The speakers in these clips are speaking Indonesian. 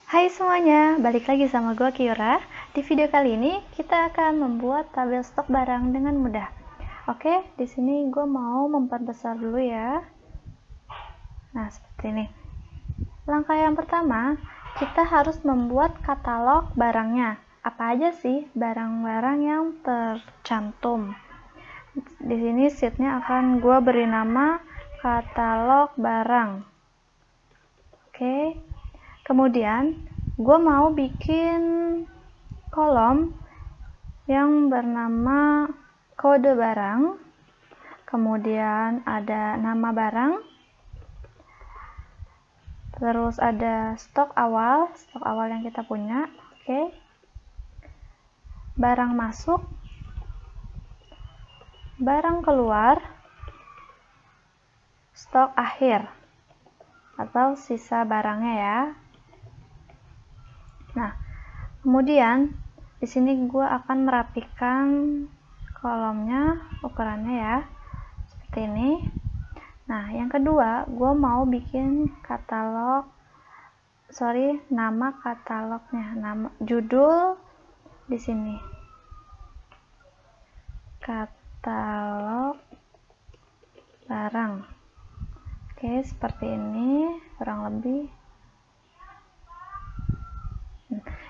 Hai semuanya, balik lagi sama gue Kiora. Di video kali ini kita akan membuat tabel stok barang dengan mudah. Oke, di sini gue mau memperbesar dulu ya. Nah, seperti ini. Langkah yang pertama, kita harus membuat katalog barangnya. Apa aja sih barang-barang yang tercantum? Di sini sheetnya akan gue beri nama katalog barang. Oke. Kemudian gue mau bikin kolom yang bernama kode barang, kemudian ada nama barang, terus ada stok awal yang kita punya. Oke. Barang masuk, barang keluar, stok akhir atau sisa barangnya ya. Nah, kemudian di sini gue akan merapikan kolomnya, ukurannya ya, seperti ini. Nah, yang kedua, gue mau bikin nama katalognya, nama judul di sini, katalog barang. Oke, seperti ini kurang lebih.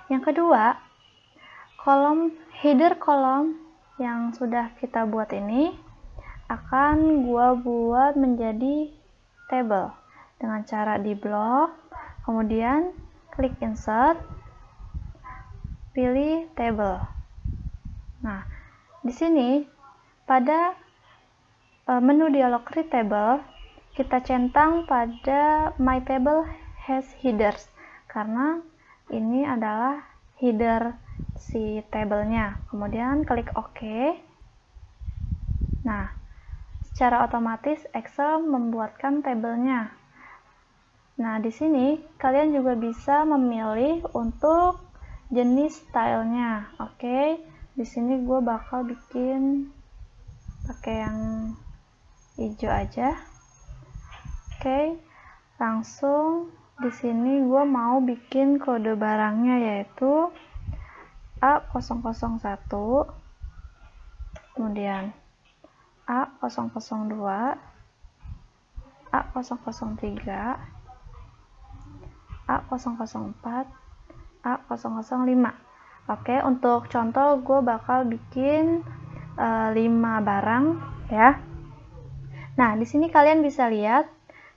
Yang kedua, header kolom yang sudah kita buat ini akan gua buat menjadi table dengan cara di blok, kemudian klik insert, pilih table. Nah, di sini pada menu dialog create table kita centang pada my table has headers karena ini adalah header si tabelnya. Kemudian klik OK. Nah, secara otomatis Excel membuatkan tabelnya. Nah, di sini kalian juga bisa memilih untuk jenis stylenya. Oke, di sini gue bakal bikin pakai yang hijau aja. Oke, langsung di sini gue mau bikin kode barangnya yaitu A001, kemudian A002, A003, A004, A005. Oke, untuk contoh gue bakal bikin 5 barang ya. Nah, di sini kalian bisa lihat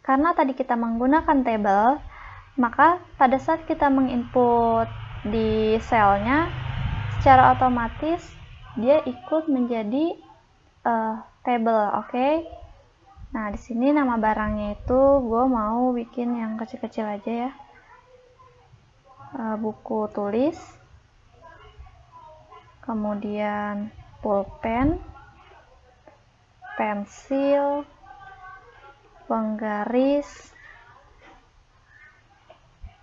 karena tadi kita menggunakan table, maka pada saat kita menginput di selnya secara otomatis dia ikut menjadi table. Oke. Nah, di sini nama barangnya itu gue mau bikin yang kecil-kecil aja ya. Buku tulis, kemudian pulpen, pensil, penggaris,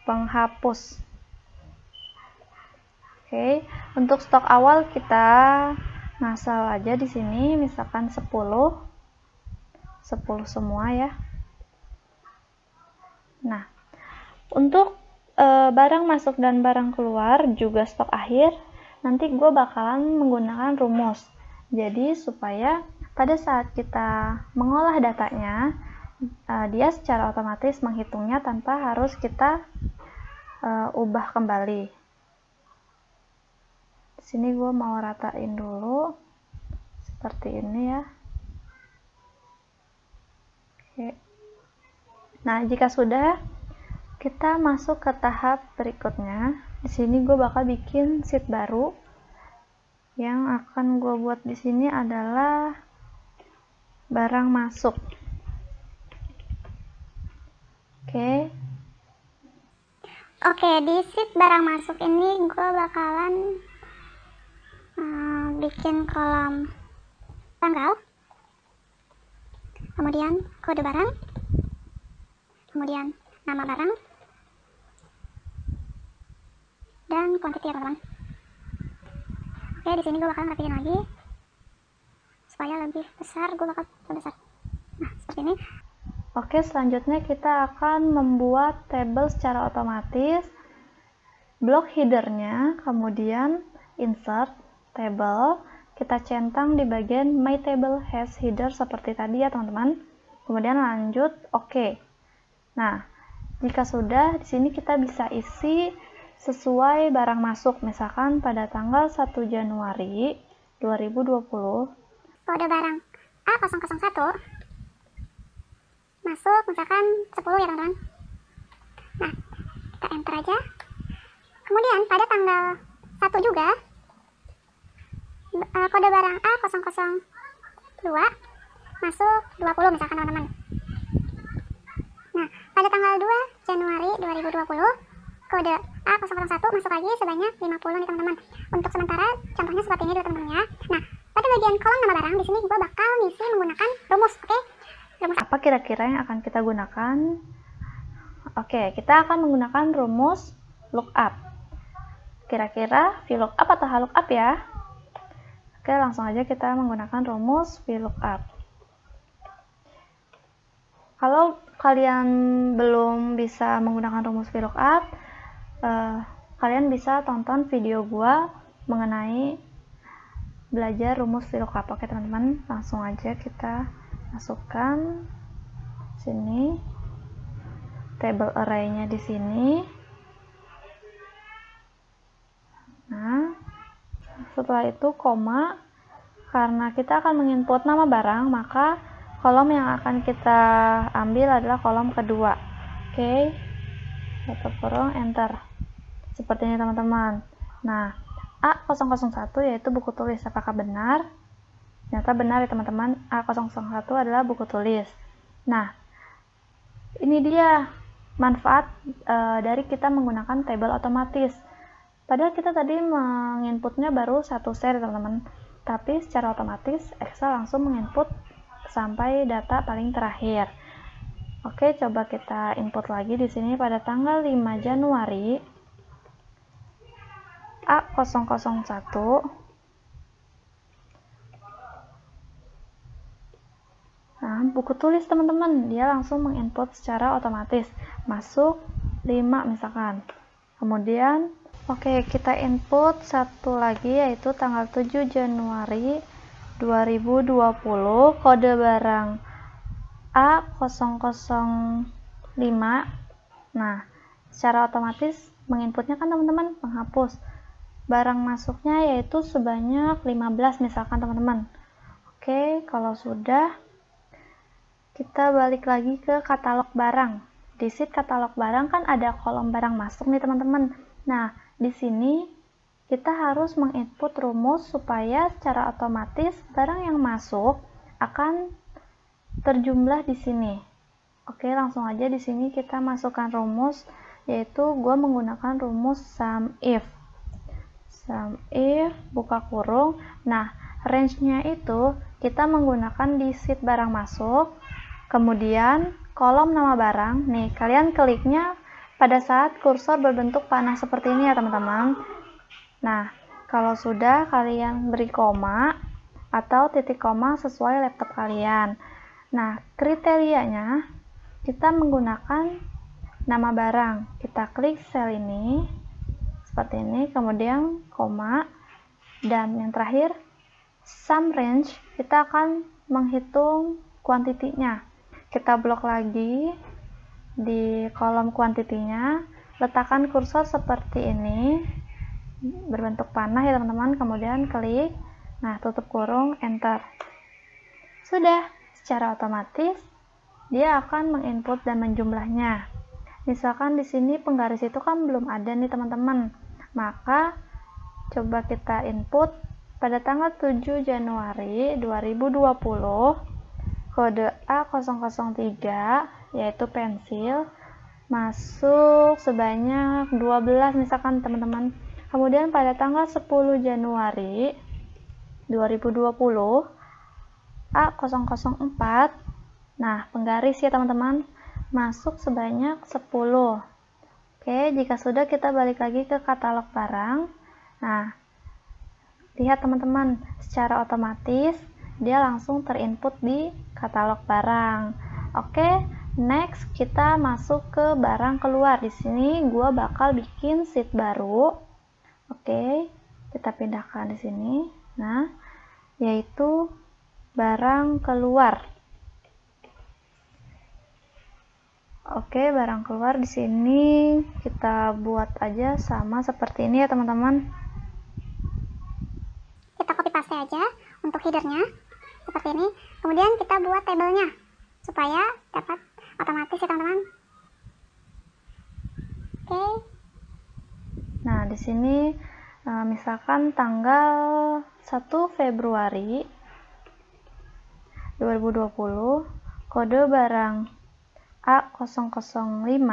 penghapus. Oke, untuk stok awal kita ngasal aja di sini, misalkan 10 semua ya. Nah, untuk barang masuk dan barang keluar juga stok akhir, nanti gue bakalan menggunakan rumus. Jadi supaya pada saat kita mengolah datanya, dia secara otomatis menghitungnya tanpa harus kita ubah kembali. Di sini gue mau ratain dulu seperti ini ya. Oke. Nah, jika sudah, kita masuk ke tahap berikutnya. Di sini gue bakal bikin sheet baru. Yang akan gue buat di sini adalah barang masuk. Oke, di sheet barang masuk ini gue bakalan bikin kolom tanggal, kemudian kode barang, kemudian nama barang, dan quantity ya teman-teman. Oke, di sini gue bakalan rapiin lagi supaya lebih besar, gue bakal besar. Nah, seperti ini. Oke, selanjutnya kita akan membuat table secara otomatis blok headernya, kemudian insert table, kita centang di bagian my table has header seperti tadi ya teman-teman. Kemudian lanjut oke. Nah, jika sudah, di sini kita bisa isi sesuai barang masuk. Misalkan pada tanggal 1 Januari 2020, kode barang A001 masuk misalkan 10 ya teman-teman. Nah, kita enter aja. Kemudian pada tanggal 1 juga kode barang A002 masuk 20 misalkan teman-teman. Nah, pada tanggal 2 Januari 2020 kode A001 masuk lagi sebanyak 50 nih teman-teman. Untuk sementara contohnya seperti ini dulu teman-teman ya. Nah, pada bagian kolom nama barang di sini gue bakal ngisi menggunakan rumus, oke? Rumus apa kira-kira yang akan kita gunakan? Oke, kita akan menggunakan rumus lookup. Kira-kira VLOOKUP atau HLOOKUP ya? Oke, langsung aja kita menggunakan rumus VLOOKUP. Kalau kalian belum bisa menggunakan rumus VLOOKUP, kalian bisa tonton video gua mengenai belajar rumus VLOOKUP. Oke teman-teman, langsung aja kita masukkan sini table array-nya di sini. Nah, setelah itu koma, karena kita akan menginput nama barang, maka kolom yang akan kita ambil adalah kolom kedua. Oke, tutup kurung, enter. Seperti ini teman-teman. Nah, A001 yaitu buku tulis. Apakah benar? Ternyata benar ya teman-teman, A001 adalah buku tulis. Nah, ini dia manfaat dari kita menggunakan table otomatis. Padahal kita tadi menginputnya baru satu seri teman-teman, tapi secara otomatis Excel langsung menginput sampai data paling terakhir. Oke, coba kita input lagi di sini pada tanggal 5 Januari A001. Nah, buku tulis teman-teman, dia langsung menginput secara otomatis. Masuk 5 misalkan. Kemudian, oke, kita input satu lagi yaitu tanggal 7 Januari 2020, kode barang A005. Nah, secara otomatis menginputnya kan teman-teman penghapus. Barang masuknya yaitu sebanyak 15 misalkan teman-teman. Oke, kalau sudah, kita balik lagi ke katalog barang. Di sheet katalog barang kan ada kolom barang masuk nih teman-teman. Nah, di sini kita harus menginput rumus supaya secara otomatis barang yang masuk akan terjumlah di sini. Oke, langsung aja di sini kita masukkan rumus, yaitu gue menggunakan rumus SUMIF. SUMIF buka kurung. Nah, range-nya itu kita menggunakan di sheet barang masuk. Kemudian kolom nama barang, nih kalian kliknya pada saat kursor berbentuk panah seperti ini ya teman-teman. Nah, kalau sudah kalian beri koma atau titik koma sesuai laptop kalian. Nah, kriterianya kita menggunakan nama barang. Kita klik sel ini seperti ini, kemudian koma, dan yang terakhir sum range. Kita akan menghitung kuantitinya. Kita blok lagi di kolom kuantitinya, letakkan kursor seperti ini berbentuk panah ya teman-teman, kemudian klik, nah tutup kurung, enter. Sudah, secara otomatis dia akan menginput dan menjumlahnya. Misalkan di sini penggaris itu kan belum ada nih teman-teman, maka coba kita input pada tanggal 7 Januari 2020, kode A003 yaitu pensil masuk sebanyak 12 misalkan teman-teman. Kemudian pada tanggal 10 Januari 2020 A004, nah penggaris ya teman-teman, masuk sebanyak 10. Oke, jika sudah kita balik lagi ke katalog barang. Nah, lihat teman-teman, secara otomatis dia langsung terinput di katalog barang. Oke, Next, kita masuk ke barang keluar. Di sini gue bakal bikin sheet baru. Oke, kita pindahkan di sini. Nah, yaitu barang keluar. Oke, barang keluar di sini kita buat aja sama seperti ini ya, teman-teman. Kita copy paste aja untuk headernya seperti ini. Kemudian kita buat tabelnya supaya dapat otomatis ya, teman-teman. Oke. Nah, di sini misalkan tanggal 1 Februari 2020, kode barang A005.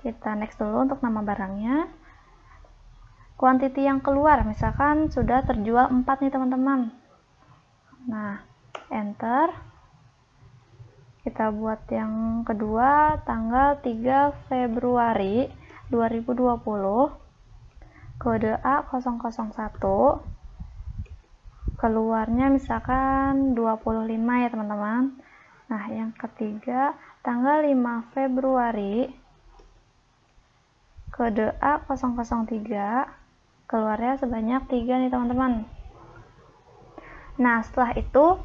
Kita next dulu untuk nama barangnya. Quantity yang keluar, misalkan sudah terjual 4 nih, teman-teman. Nah, enter. Kita buat yang kedua, tanggal 3 Februari 2020, kode A001, keluarnya misalkan 25 ya, teman-teman. Nah, yang ketiga, tanggal 5 Februari, kode A003, keluarnya sebanyak 3 nih, teman-teman. Nah, setelah itu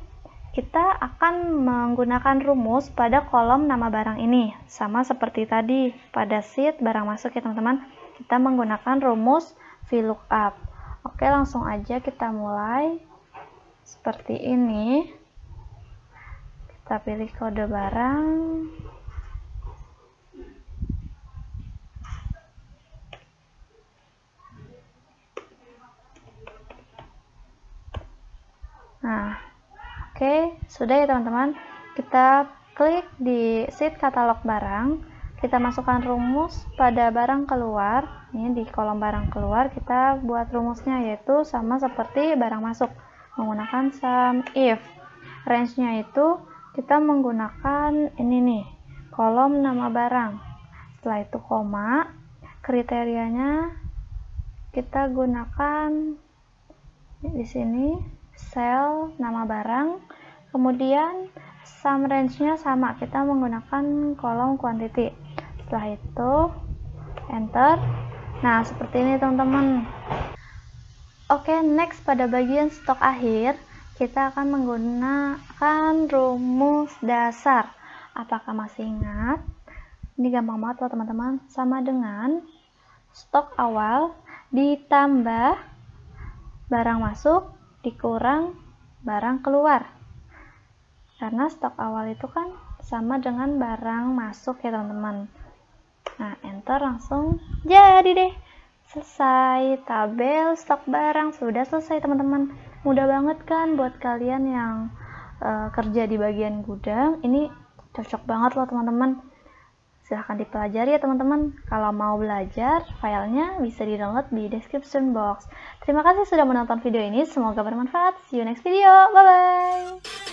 kita akan menggunakan rumus pada kolom nama barang ini, sama seperti tadi pada sheet barang masuk ya, teman-teman. Kita menggunakan rumus VLOOKUP. Oke, langsung aja kita mulai seperti ini. Kita pilih kode barang. Nah, oke, sudah ya, teman-teman. Kita klik di sheet katalog barang, kita masukkan rumus pada barang keluar. Ini di kolom barang keluar kita buat rumusnya, yaitu sama seperti barang masuk, menggunakan sum if. Range-nya itu kita menggunakan ini nih, kolom nama barang. Setelah itu koma, kriterianya kita gunakan di sini sel nama barang, kemudian sum range-nya sama, kita menggunakan kolom quantity. Setelah itu enter. Nah, seperti ini, teman-teman. Oke, next pada bagian stok akhir kita akan menggunakan rumus dasar. Apakah masih ingat? Ini gampang banget loh, teman-teman. Sama dengan stok awal ditambah barang masuk dikurang barang keluar. Karena stok awal itu kan sama dengan barang masuk ya, teman-teman. Nah, enter, langsung jadi deh. Selesai, tabel stok barang sudah selesai, teman-teman. Mudah banget kan buat kalian yang kerja di bagian gudang. Ini cocok banget loh, teman-teman. Silahkan dipelajari ya, teman-teman. Kalau mau belajar, filenya bisa di-download di description box. Terima kasih sudah menonton video ini. Semoga bermanfaat. See you next video. Bye-bye.